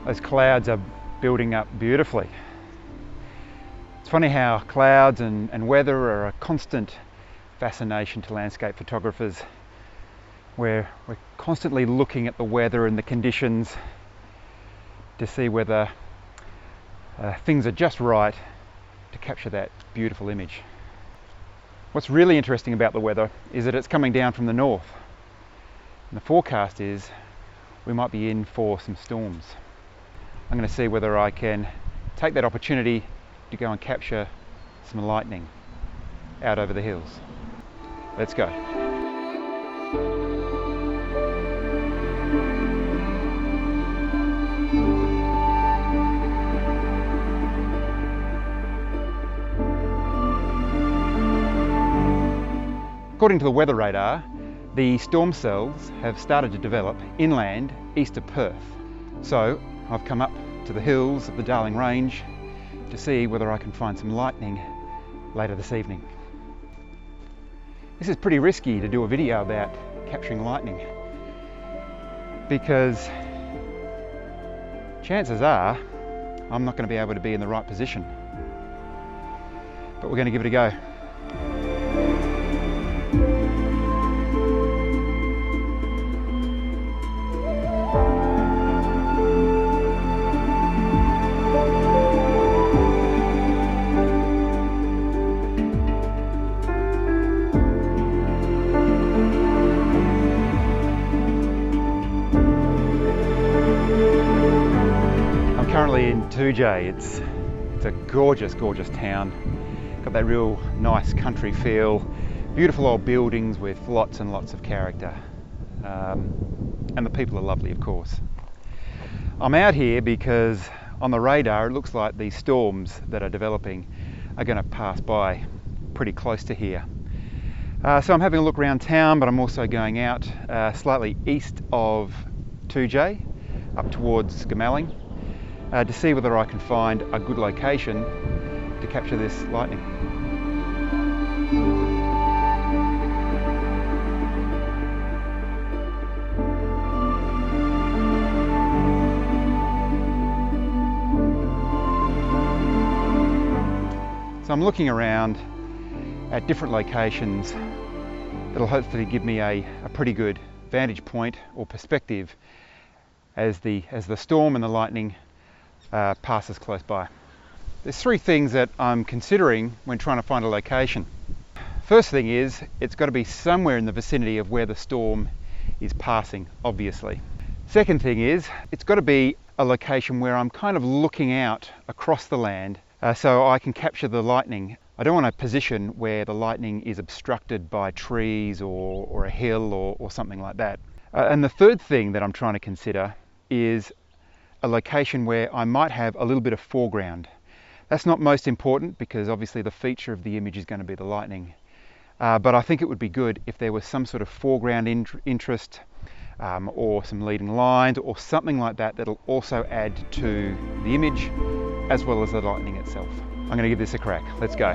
Those clouds are building up beautifully. It's funny how clouds and weather are a constant fascination to landscape photographers, where we're constantly looking at the weather and the conditions to see whether things are just right to capture that beautiful image. What's really interesting about the weather is that it's coming down from the north, and the forecast is we might be in for some storms. I'm going to see whether I can take that opportunity to go and capture some lightning out over the hills. Let's go. According to the weather radar, the storm cells have started to develop inland east of Perth. So I've come up to the hills of the Darling Range to see whether I can find some lightning later this evening. This is pretty risky to do a video about capturing lightning, because chances are I'm not going to be able to be in the right position. But we're going to give it a go. Currently in Toodyay. It's a gorgeous town. Got that real nice country feel, beautiful old buildings with lots and lots of character, and the people are lovely, of course. I'm out here because on the radar it looks like these storms that are developing are going to pass by pretty close to here. So I'm having a look around town, but I'm also going out slightly east of Toodyay up towards Gamelling, to see whether I can find a good location to capture this lightning. So I'm looking around at different locations that'll hopefully give me a pretty good vantage point or perspective as the storm and the lightning passes close by. There's three things that I'm considering when trying to find a location. First thing is, it's got to be somewhere in the vicinity of where the storm is passing, obviously. Second thing is, it's got to be a location where I'm kind of looking out across the land so I can capture the lightning. I don't want a position where the lightning is obstructed by trees or a hill or something like that. And the third thing that I'm trying to consider is a location where I might have a little bit of foreground. That's not most important because obviously the feature of the image is going to be the lightning. But I think it would be good if there was some sort of foreground interest or some leading lines or something like that that'll also add to the image as well as the lightning itself. I'm going to give this a crack. Let's go.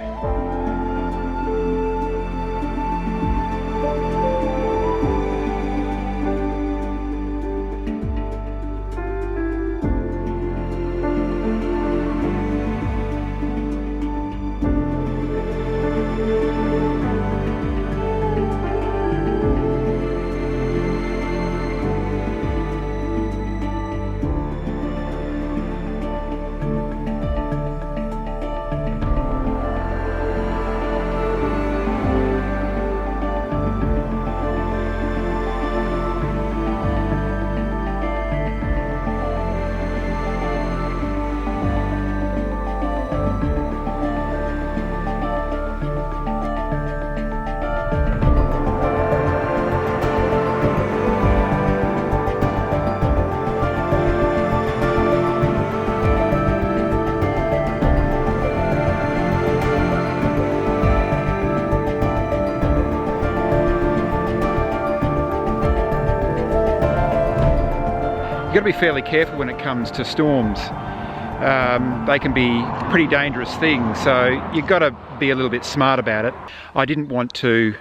You've got to be fairly careful when it comes to storms. They can be pretty dangerous things, so you've got to be a little bit smart about it. I didn't want to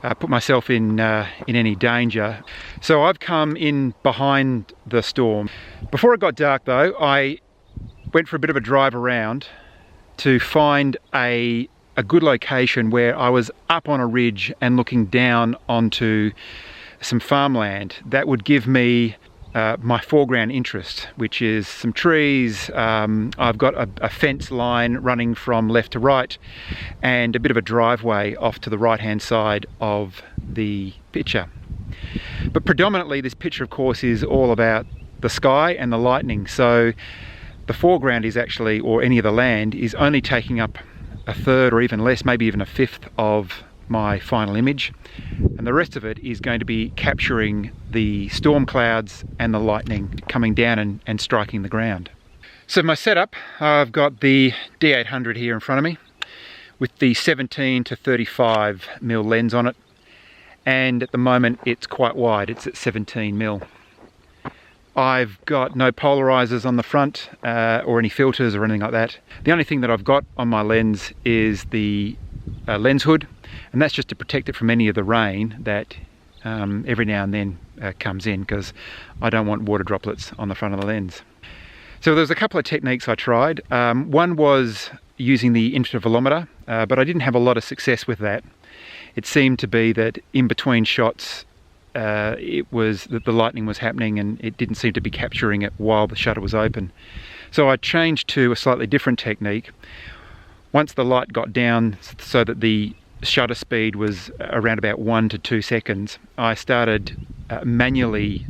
put myself in any danger. So I've come in behind the storm. Before it got dark though, I went for a bit of a drive around to find a good location where I was up on a ridge and looking down onto some farmland that would give me my foreground interest, which is some trees. I've got a fence line running from left to right and a bit of a driveway off to the right hand side of the picture. But predominantly this picture of course is all about the sky and the lightning, so the foreground is actually, or any of the land, is only taking up a third or even less, maybe even a fifth of my final image, and the rest of it is going to be capturing the storm clouds and the lightning coming down and striking the ground. So my setup, I've got the D800 here in front of me with the 17 to 35 mm lens on it, and at the moment it's quite wide, it's at 17 mm. I've got no polarizers on the front or any filters or anything like that. The only thing that I've got on my lens is the lens hood, and that's just to protect it from any of the rain that every now and then comes in, because I don't want water droplets on the front of the lens. So there's a couple of techniques I tried. One was using the intervalometer, but I didn't have a lot of success with that. It seemed to be that in between shots it was that the lightning was happening and it didn't seem to be capturing it while the shutter was open. So I changed to a slightly different technique. Once the light got down so that the shutter speed was around about 1 to 2 seconds, I started manually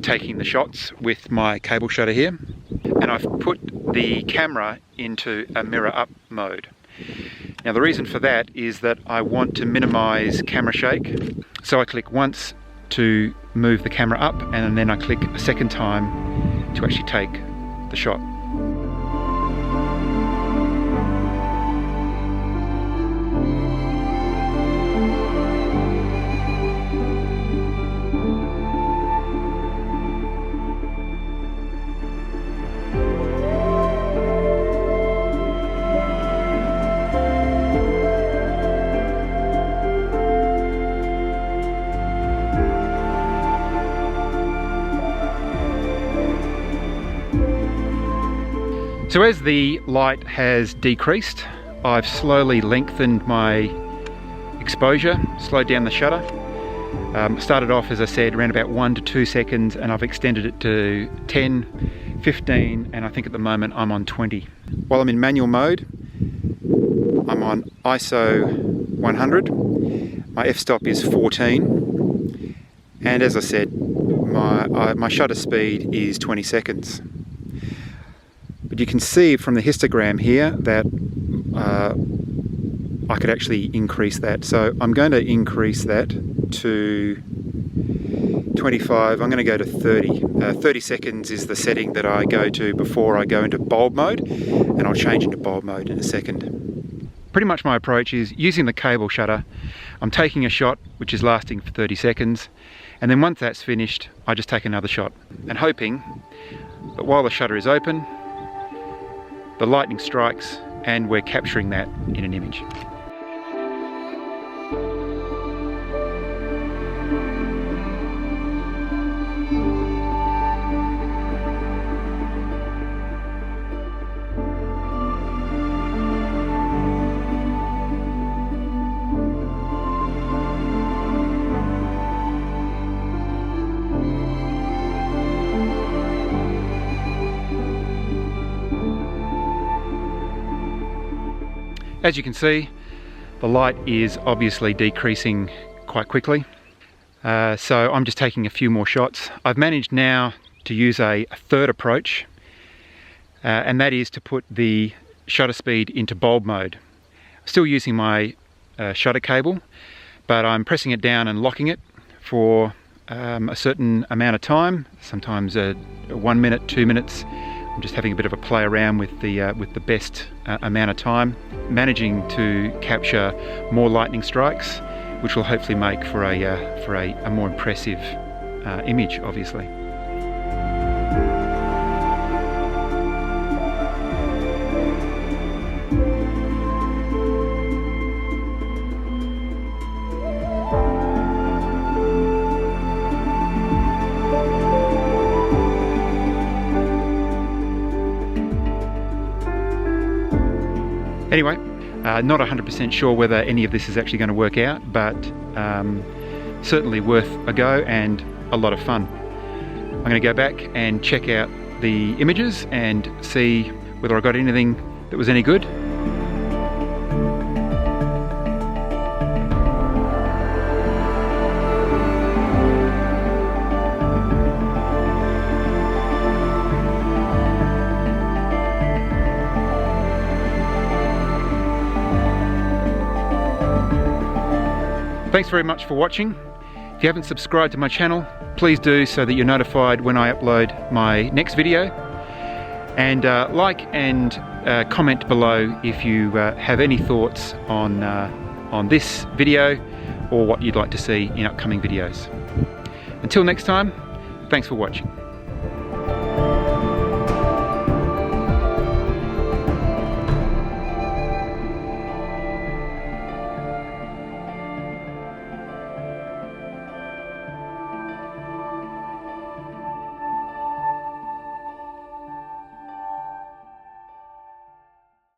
taking the shots with my cable shutter here, and I've put the camera into a mirror up mode. Now the reason for that is that I want to minimize camera shake, so I click once to move the camera up and then I click a second time to actually take the shot. So as the light has decreased, I've slowly lengthened my exposure, slowed down the shutter. Started off, as I said, around about 1 to 2 seconds, and I've extended it to 10, 15, and I think at the moment I'm on 20. While I'm in manual mode, I'm on ISO 100. My f-stop is 14, and as I said, my shutter speed is 20 seconds. But you can see from the histogram here that I could actually increase that. So I'm going to increase that to 25. I'm going to go to 30. 30 seconds is the setting that I go to before I go into bulb mode, and I'll change into bulb mode in a second. Pretty much my approach is using the cable shutter. I'm taking a shot which is lasting for 30 seconds, and then once that's finished, I just take another shot, and hoping that while the shutter is open, the lightning strikes and we're capturing that in an image. As you can see, the light is obviously decreasing quite quickly. So I'm just taking a few more shots. I've managed now to use a third approach, and that is to put the shutter speed into bulb mode. Still using my shutter cable, but I'm pressing it down and locking it for a certain amount of time, sometimes 1 minute, 2 minutes. I'm just having a bit of a play around with the best amount of time, managing to capture more lightning strikes, which will hopefully make for a more impressive image, obviously. Anyway, not 100% sure whether any of this is actually going to work out, but certainly worth a go and a lot of fun. I'm going to go back and check out the images and see whether I got anything that was any good. Thanks very much for watching. If you haven't subscribed to my channel, please do so that you're notified when I upload my next video. And like and comment below if you have any thoughts on this video or what you'd like to see in upcoming videos. Until next time, thanks for watching.